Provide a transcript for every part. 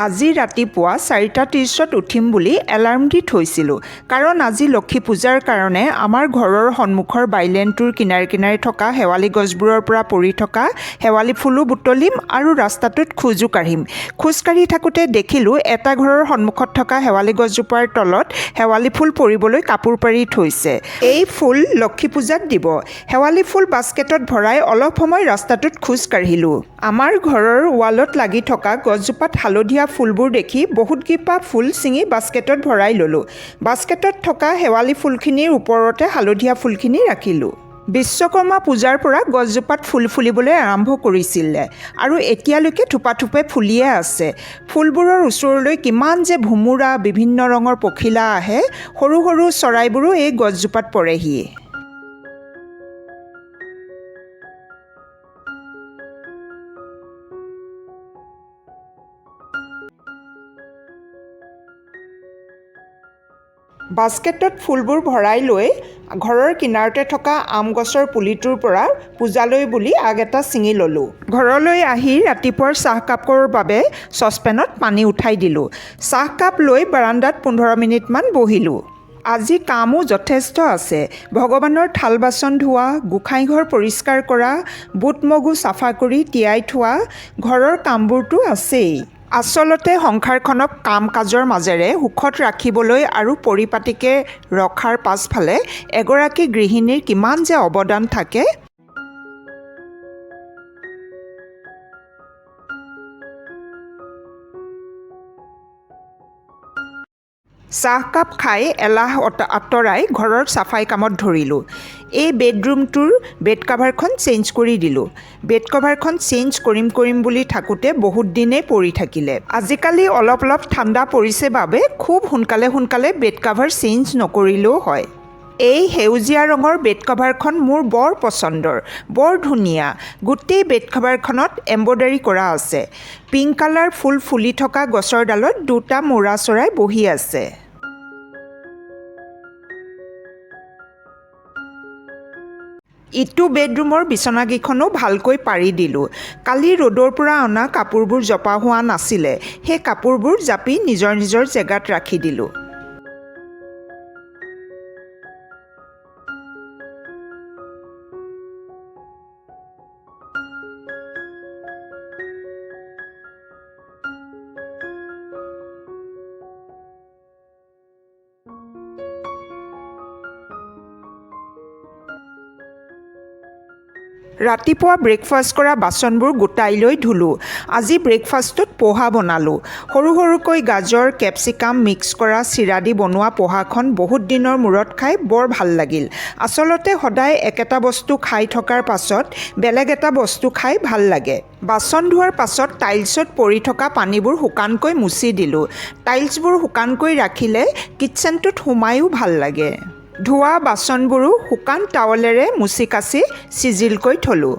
আজি ৰাতিপুৱা 4:30 উঠিম বুলি এলাৰ্ম দি থৈছিলোঁ কাৰণ আজি লক্ষী পূজাৰ কাৰণে আমাৰ ঘৰৰ সন্মুখৰ বাইলেনটোৰ কিনাৰে থকা শেৱালি গছবোৰৰ পৰা পৰি থকা শেৱালি ফুলো বুটলিম আৰু ৰাস্তাটোত খোজো কাঢ়িম। খোজকাঢ়ি থাকোঁতে দেখিলোঁ এটা ঘৰৰ সন্মুখত থকা শেৱালি গছজোপাৰ তলত শেৱালি ফুল পৰিবলৈ কাপোৰ পাৰি থৈছে। এই ফুল লক্ষী পূজাত দিব। শেৱালি ফুল বাস্কেটত ভৰাই অলপ সময় ৰাস্তাটোত খোজ কাঢ়িলোঁ। আমাৰ ঘৰৰ ৱালত লাগি থকা গছজোপাত হালধীয়া ফুলবোৰ দেখি বহুতকেইপা ফুল ছিঙি বাস্কেটত ভৰাই ল'লোঁ। বাস্কেটত থকা শেৱালি ফুলখিনিৰ ওপৰতে হালধীয়া ফুলখিনি ৰাখিলোঁ। বিশ্বকৰ্মা পূজাৰ পৰা গছজোপাত ফুল ফুলিবলৈ আৰম্ভ কৰিছিলে আৰু এতিয়ালৈকে থোপাথোপে ফুলিয়ে আছে। ফুলবোৰৰ ওচৰলৈ কিমান যে ভোমোৰা বিভিন্ন ৰঙৰ পখিলা আহে, সৰু সৰু চৰাইবোৰো এই গছজোপাত পৰেহি। বাস্কেটত ফুলবোৰ ভৰাই লৈ ঘৰৰ কিনাৰতে থকা আম গছৰ পুলিটোৰ পৰা পূজালৈ বুলি আগ এটা ছিঙি ল'লোঁ। ঘৰলৈ আহি ৰাতিপুৱাৰ চাহকাপৰ বাবে চচপেনত পানী উঠাই দিলোঁ। চাহকাপ লৈ বাৰান্দাত 15 মিনিটমান বহিলোঁ। আজি কামো যথেষ্ট আছে। ভগৱানৰ থাল বাচন ধোৱা, গোসাঁইঘৰ পৰিষ্কাৰ কৰা, বুট মগু চাফা কৰি তিয়াই থোৱা, ঘৰৰ কামবোৰতো আছেই। আচলতে সংসাৰখনক কাম কাজৰ মাজেৰে সুখত ৰাখিবলৈ আৰু পৰিপাটিকে ৰখাৰ পাছফালে এগৰাকী গৃহিণীৰ কিমান যে অৱদান থাকে। চাহকাপ খাই এলাহ আঁতৰাই ঘৰৰ চাফাই কামত ধৰিলোঁ। এই বেডৰুমটোৰ বেড কাভাৰখন চেঞ্জ কৰি দিলোঁ। বেড কাভাৰখন চেঞ্জ কৰিম বুলি থাকোঁতে বহুত দিনেই পৰি থাকিলে। আজিকালি অলপ ঠাণ্ডা পৰিছে বাবে খুব সোনকালে বেড কাভাৰ চেঞ্জ নকৰিলেও হয়। এই সেউজীয়া ৰঙৰ বেড কাভাৰখন মোৰ বৰ পচন্দৰ, বৰ ধুনীয়া। গোটেই বেড কাভাৰখনত এম্ব্ৰইডাৰী কৰা আছে। পিংক কালাৰ ফুল ফুলি থকা গছৰ ডালত দুটা মৌৰা চৰাই বহি আছে। ইটো বেডৰুমৰ বিচনাকেইখনো ভালকৈ পাৰি দিলোঁ। কালি ৰ'দৰ পৰা অনা কাপোৰবোৰ জপা হোৱা নাছিলে, সেই কাপোৰবোৰ জাপি নিজৰ জেগাত ৰাখি দিলোঁ। ৰাতিপুৱা ব্ৰেকফাষ্ট কৰা বাচনবোৰ গোটাই লৈ ধুলোঁ। আজি ব্ৰেকফাষ্টত পোহা বনালোঁ। সৰুকৈ গাজৰ, কেপচিকাম মিক্স কৰা চিৰা দি বনোৱা পোহাখন বহুত দিনৰ মূৰত খাই বৰ ভাল লাগিল। আচলতে সদায় একেটা বস্তু খাই থকাৰ পাছত বেলেগ এটা বস্তু খাই ভাল লাগে। বাচন ধোৱাৰ পাছত টাইলছত পৰি থকা পানীবোৰ শুকানকৈ মুচি দিলোঁ। টাইলছবোৰ শুকানকৈ ৰাখিলে কিটচেনটোত সোমায়ো ভাল লাগে। ধোৱা বাচনবোৰো শুকান টাৱেলেৰে মুচি কাচি চিজিলকৈ থলোঁ।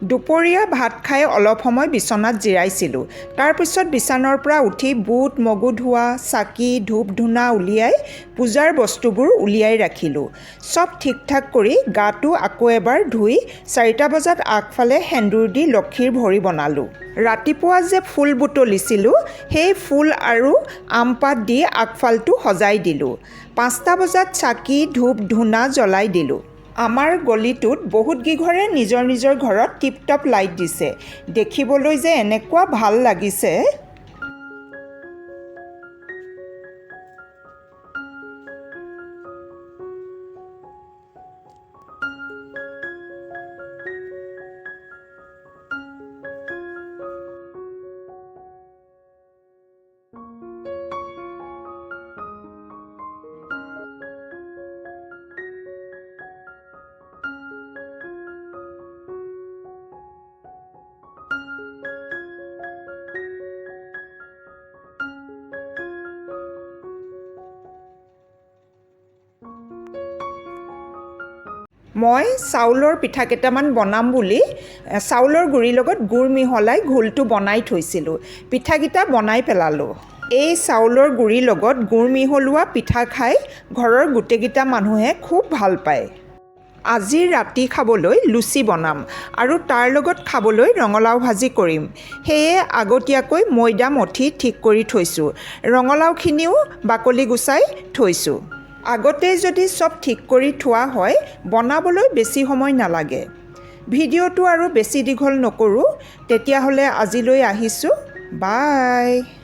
দুপৰীয়া ভাত খাই অলপ সময় বিচনাত জিৰাইছিলোঁ। তাৰপিছত বিচনাৰ পৰা উঠি বুট মগু ধোৱা, চাকি, ধূপ ধূনা উলিয়াই পূজাৰ বস্তুবোৰ উলিয়াই ৰাখিলোঁ। চব ঠিক ঠাক কৰি গাটো আকৌ এবাৰ ধুই 4টা বজাত আগফালে সেন্দুৰ দি লক্ষীৰ ভৰি বনালোঁ। ৰাতিপুৱা যে ফুল বুটলিছিলোঁ, সেই ফুল আৰু আম পাত দি আগফালটো সজাই দিলোঁ। 5টা বজাত চাকি, ধূপ ধূনা জ্বলাই দিলোঁ। আমাৰ গলিটোত বহুত কেইঘৰে নিজৰ ঘৰত টিপটপ লাইট দিছে। দেখিবলৈ যে এনেকুৱা ভাল লাগিছে। মই চাউলৰ পিঠা কেইটামান বনাম বুলি চাউলৰ গুড়িৰ লগত গুড় মিহলাই ঘোলটো বনাই থৈছিলোঁ। পিঠাকেইটা বনাই পেলালোঁ। এই চাউলৰ গুড়িৰ লগত গুড় মিহলোৱা পিঠা খাই ঘৰৰ গোটেইকেইটা মানুহে খুব ভাল পায়। আজি ৰাতি খাবলৈ লুচি বনাম আৰু তাৰ লগত খাবলৈ ৰঙালাও ভাজি কৰিম। সেয়ে আগতীয়াকৈ ময়দা মঠি ঠিক কৰি থৈছোঁ। ৰঙালাওখিনিও বাকলি গুচাই থৈছোঁ। আগতেই যদি চব ঠিক কৰি থোৱা হয় বনাবলৈ বেছি সময় নালাগে। ভিডিঅ'টো আৰু বেছি দীঘল নকৰোঁ, তেতিয়াহ'লে আজিলৈ আহিছোঁ। বাই।